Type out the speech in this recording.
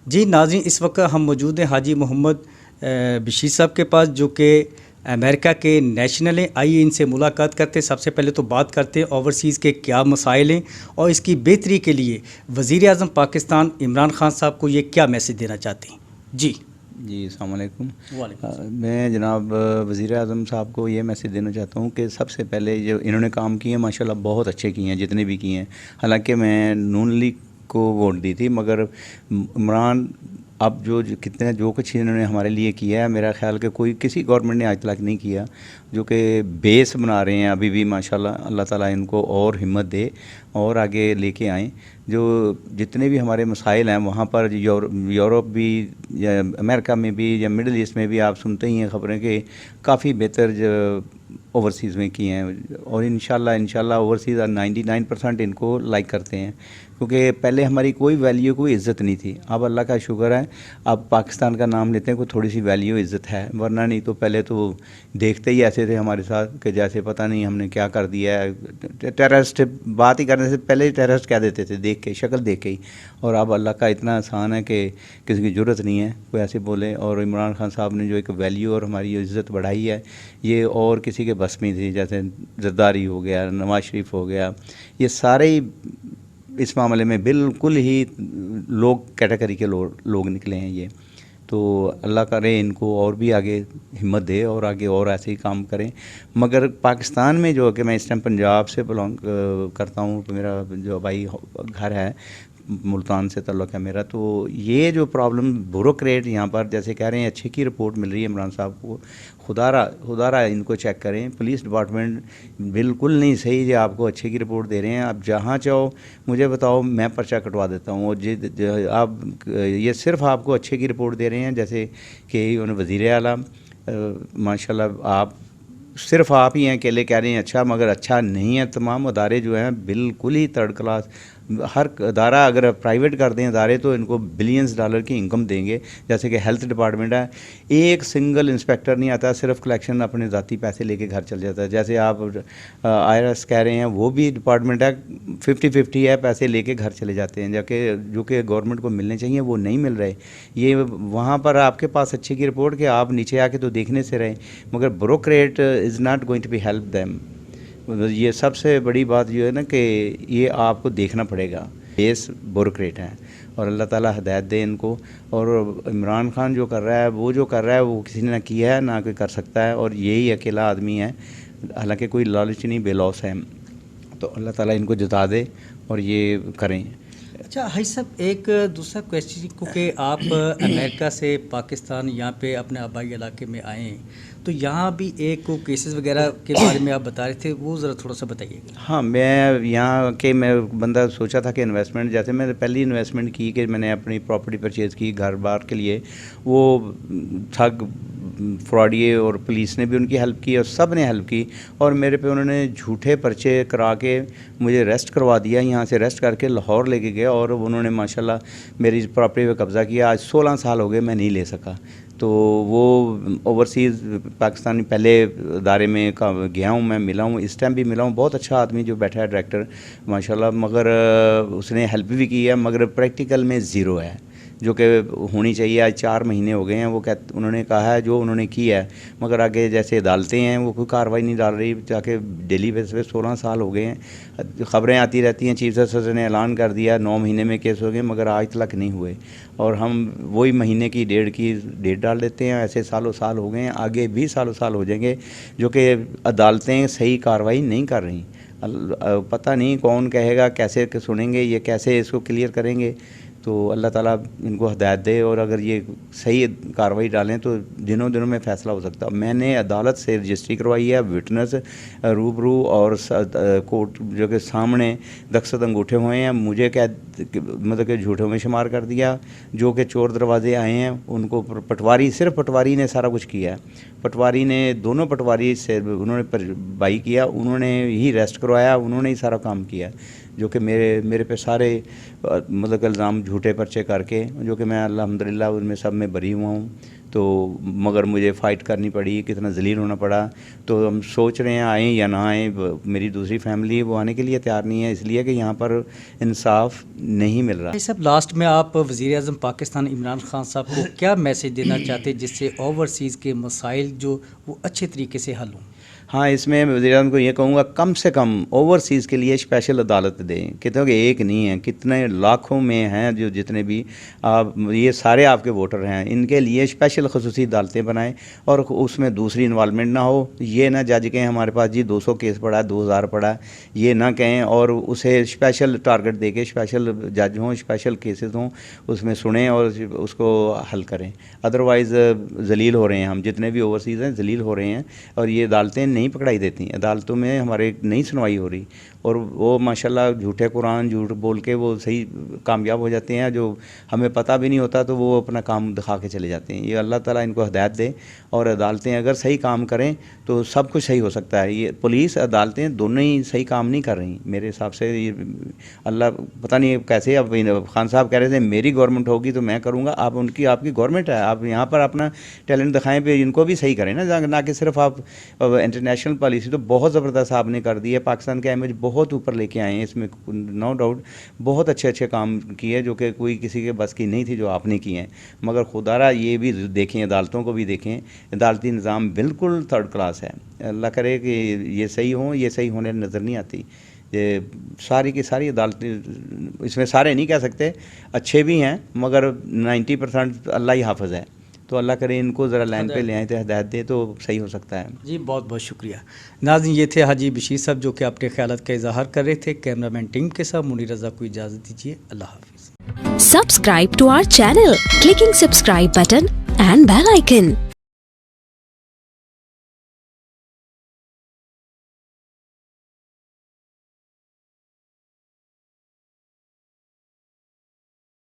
جی ناظرین، اس وقت ہم موجود ہیں حاجی محمد بشیر صاحب کے پاس، جو کہ امریکہ کے نیشنل ہیں۔ آئیے ان سے ملاقات کرتے ہیں۔ سب سے پہلے تو بات کرتے ہیں اوورسیز کے کیا مسائل ہیں اور اس کی بہتری کے لیے وزیر اعظم پاکستان عمران خان صاحب کو یہ کیا میسج دینا چاہتے ہیں۔ جی السلام علیکم۔ وعلیکم السلام۔ میں جناب وزیر اعظم صاحب کو یہ میسج دینا چاہتا ہوں کہ سب سے پہلے جو انہوں نے کام کیے ہیں ماشاءاللہ بہت اچھے کیے ہیں، جتنے بھی کیے ہیں۔ حالانکہ میں نون لیگ کو ووٹ دی تھی، مگر عمران اب جو کچھ انہوں نے ہمارے لیے کیا ہے، میرا خیال کہ کسی گورنمنٹ نے آج تک نہیں کیا، جو کہ بیس بنا رہے ہیں ابھی بھی ماشاءاللہ۔ اللہ تعالیٰ ان کو اور ہمت دے اور آگے لے کے آئیں۔ جو جتنے بھی ہمارے مسائل ہیں وہاں پر یورپ بھی یا امریکہ میں بھی یا مڈل ایسٹ میں بھی آپ سنتے ہی ہیں خبریں کہ کافی بہتر اوورسیز میں کی ہیں، اور انشاءاللہ اوورسیز 99% ان کو لائک کرتے ہیں، کیونکہ پہلے ہماری کوئی ویلیو کوئی عزت نہیں تھی۔ اب اللہ کا شکر ہے، اب پاکستان کا نام لیتے ہیں کوئی تھوڑی سی ویلیو عزت ہے، ورنہ نہیں تو پہلے تو دیکھتے ہی ایسے تھے ہمارے ساتھ کہ جیسے پتہ نہیں ہم نے کیا کر دیا ہے۔ ٹیررسٹ بات ہی کرنے سے پہلے ٹیررسٹ کہہ دیتے تھے دیکھ کے، شکل دیکھ کے ہی۔ اور اب اللہ کا اتنا آسان ہے کہ کسی کی ضرورت نہیں ہے کوئی ایسے بولے۔ اور عمران خان صاحب نے جو ایک ویلیو اور ہماری عزت بڑھائی ہے، یہ اور کسی کے بس میں تھی، جیسے زرداری ہو گیا، نواز شریف ہو گیا، یہ سارے ہی اس معاملے میں بالکل ہی لوگ کیٹیگری کے لوگ نکلے ہیں یہ۔ تو اللہ کرے ان کو اور بھی آگے ہمت دے اور آگے اور ایسے ہی کام کریں۔ مگر پاکستان میں جو کہ میں اس ٹائم پنجاب سے بلانگ کرتا ہوں، میرا جو بھائی گھر ہے ملتان سے تعلق ہے میرا، تو یہ جو پرابلم بیوروکریٹ یہاں پر جیسے کہہ رہے ہیں اچھے کی رپورٹ مل رہی ہے عمران صاحب کو، خدا را ان کو چیک کریں۔ پولیس ڈپارٹمنٹ بالکل نہیں صحیح جو آپ کو اچھے کی رپورٹ دے رہے ہیں۔ آپ جہاں چاہو مجھے بتاؤ، میں پرچہ کٹوا دیتا ہوں۔ اور آپ یہ صرف آپ کو اچھے کی رپورٹ دے رہے ہیں، جیسے کہ انہوں وزیر اعلیٰ ماشاءاللہ صرف آپ ہی ہیں اکیلے کہہ رہے ہیں اچھا، مگر اچھا نہیں ہے۔ تمام ادارے جو ہیں بالکل ہی تھرڈ کلاس، ہر ادارہ اگر پرائیویٹ کر دیں ادارے تو ان کو بلینز ڈالر کی انکم دیں گے، جیسے کہ ہیلتھ ڈپارٹمنٹ ہے، ایک سنگل انسپیکٹر نہیں آتا، صرف کلیکشن اپنے ذاتی پیسے لے کے گھر چل جاتا ہے۔ جیسے آپ IRS کہہ رہے ہیں، وہ بھی ڈپارٹمنٹ ہے 50-50 ہے، پیسے لے کے گھر چلے جاتے ہیں، جو کہ گورنمنٹ کو ملنے چاہیے وہ نہیں مل رہے۔ یہ وہاں پر آپ کے پاس اچھے کی رپورٹ کہ آپ نیچے آ کے تو دیکھنے سے رہیں، مگر bureaucrat is not going to be help them. یہ سب سے بڑی بات جو ہے نا کہ یہ آپ کو دیکھنا پڑے گا، بیس بیوروکریٹ ہیں، اور اللہ تعالیٰ ہدایت دے ان کو۔ اور عمران خان جو کر رہا ہے وہ کسی نے نہ کیا ہے نہ کوئی کر سکتا ہے، اور یہی اکیلا آدمی ہے، حالانکہ کوئی لالچ نہیں، بے لوس ہے۔ تو اللہ تعالیٰ ان کو جتا دے اور یہ کریں۔ اچھا حاجی صاحب، ایک دوسرا کویسچن، کیونکہ آپ امریکہ سے پاکستان یہاں پہ اپنے آبائی علاقے میں آئے ہیں، تو یہاں بھی ایک کیسز وغیرہ کے بارے میں آپ بتا رہے تھے، وہ ذرا تھوڑا سا بتائیے گا۔ ہاں، میں یہاں کہ میں بندہ سوچا تھا کہ انویسٹمنٹ، جیسے میں نے پہلی انویسٹمنٹ کی کہ میں نے اپنی پراپرٹی پرچیز کی گھر بار کے لیے، وہ ٹھگ فراڈیے اور پولیس نے بھی ان کی ہیلپ کی اور سب نے ہیلپ کی، اور میرے پہ انہوں نے جھوٹے پرچے کرا کے مجھے ریسٹ کروا دیا، یہاں سے ریسٹ کر کے لاہور لے کے گیا، اور انہوں نے ماشاءاللہ میری پراپرٹی پہ قبضہ کیا۔ آج 16 سال ہو گئے میں نہیں لے سکا۔ تو وہ اوورسیز پاکستانی پہلے ادارے میں گیا ہوں، میں ملا ہوں، اس ٹائم بھی ملا ہوں، بہت اچھا آدمی جو بیٹھا ہے ڈائریکٹر ماشاءاللہ، مگر اس نے ہیلپ بھی کی ہے، مگر پریکٹیکل میں زیرو ہے، جو کہ ہونی چاہیے۔ آج 4 مہینے ہو گئے ہیں، انہوں نے کہا ہے جو انہوں نے کیا ہے، مگر آگے جیسے عدالتیں ہیں وہ کوئی کارروائی نہیں ڈال رہی، جا کے ڈیلی بیس پہ 16 سال ہو گئے ہیں، خبریں آتی رہتی ہیں، چیف جسٹس نے اعلان کر دیا 9 مہینے میں کیس ہو گئے، مگر آج تک نہیں ہوئے، اور ہم وہی مہینے کی ڈیٹ ڈال دیتے ہیں۔ ایسے سالوں سال ہو گئے ہیں، آگے بھی سالوں سال ہو جائیں گے، جو کہ عدالتیں صحیح کارروائی نہیں کر رہی۔ پتہ نہیں کون کہے گا، کیسے سنیں گے، یہ کیسے اس کو کلیئر کریں گے۔ تو اللہ تعالیٰ ان کو ہدایت دے، اور اگر یہ صحیح کارروائی ڈالیں تو دنوں میں فیصلہ ہو سکتا ہے۔ میں نے عدالت سے رجسٹری کروائی ہے، وٹنس روبرو اور کورٹ جو کہ سامنے دستخط انگوٹھے ہوئے ہیں، مجھے مطلب کہ جھوٹوں میں شمار کر دیا، جو کہ چور دروازے آئے ہیں ان کو صرف پٹواری نے سارا کچھ کیا ہے۔ پٹواری نے دونوں پٹواری سے انہوں نے بائی کیا، انہوں نے ہی ریسٹ کروایا، انہوں نے ہی سارا کام کیا، جو کہ میرے پہ سارے مطلب الزام جھوٹے پرچے کر کے، جو کہ میں الحمدللہ ان میں سب میں بری ہوا ہوں۔ تو مگر مجھے فائٹ کرنی پڑی, کتنا ذلیل ہونا پڑا. تو ہم سوچ رہے ہیں آئیں یا نہ آئیں. میری دوسری فیملی ہے وہ آنے کے لیے تیار نہیں ہے, اس لیے کہ یہاں پر انصاف نہیں مل رہا. بھائی صاحب, لاسٹ میں آپ وزیر اعظم پاکستان عمران خان صاحب کو کیا میسج دینا چاہتے ہیں جس سے اوورسیز کے مسائل جو وہ اچھے طریقے سے حل ہوں؟ ہاں, اس میں وزیر اعظم کو یہ کہوں گا کم سے کم اوورسیز کے لیے اسپیشل عدالت دیں. کتنے ایک نہیں ہیں, کتنے لاکھوں میں ہیں جو جتنے بھی آپ یہ سارے آپ کے ووٹر ہیں, ان کے لیے اسپیشل خصوصی عدالتیں بنائیں اور اس میں دوسری انوالومنٹ نہ ہو. یہ نہ جج کہیں ہمارے پاس جی 200 کیس پڑا ہے 2000 پڑا ہے, یہ نہ کہیں, اور اسے اسپیشل ٹارگٹ دے کے اسپیشل جج ہوں, اسپیشل کیسز ہوں, اس میں سنیں اور اس کو حل کریں. ادروائز ذلیل ہو رہے ہیں ہم, جتنے بھی اوورسیز ہیں ذلیل ہو رہے ہیں, اور یہ عدالتیں نہیں پکڑائی دیتی. عدالتوں میں ہمارے نہیں سنوائی ہو رہی, اور وہ ماشاءاللہ جھوٹے قرآن جھوٹ بول کے وہ صحیح کامیاب ہو جاتے ہیں, جو ہمیں پتہ بھی نہیں ہوتا تو وہ اپنا کام دکھا کے چلے جاتے ہیں. یہ اللہ تعالیٰ ان کو ہدایت دے, اور عدالتیں اگر صحیح کام کریں تو سب کچھ صحیح ہو سکتا ہے. یہ پولیس عدالتیں دونوں ہی صحیح کام نہیں کر رہی میرے حساب سے. یہ اللہ پتہ نہیں کیسے. اب خان صاحب کہہ رہے تھے میری گورنمنٹ ہوگی تو میں کروں گا. آپ ان کی آپ کی گورنمنٹ ہے, آپ یہاں پر اپنا ٹیلنٹ دکھائیں پہ ان کو بھی صحیح کریں نا, نہ کہ صرف آپ انٹرنیشنل پالیسی تو بہت زبردست آپ نے کر دی ہے. پاکستان کا امیج بہت اوپر لے کے آئے ہیں, اس میں نو ڈاؤٹ بہت اچھے اچھے کام کیے جو کہ کوئی کسی کے بس کی نہیں تھی جو آپ نے کی ہیں. مگر خدا را یہ بھی دیکھیں, عدالتوں کو بھی دیکھیں, عدالتی نظام بالکل تھرڈ کلاس ہے. اللہ کرے کہ یہ صحیح ہوں, یہ صحیح ہونے نظر نہیں آتی. یہ ساری کی ساری عدالتیں, اس میں سارے نہیں کہہ سکتے, اچھے بھی ہیں مگر 90% اللہ ہی حافظ ہے. تو اللہ کرے ان کو ذرا لائن پہ لے آئیں تو ہدایت دے تو صحیح ہو سکتا ہے. جی بہت بہت شکریہ. ناظرین, یہ تھے حاجی بشیر صاحب جو کہ اپنے خیالات کا اظہار کر رہے تھے. کیمرہ مین ٹیم کے ساتھ منیر رضا کو اجازت دیجیے. اللہ حافظ. Subscribe to our channel, clicking subscribe button and bell icon.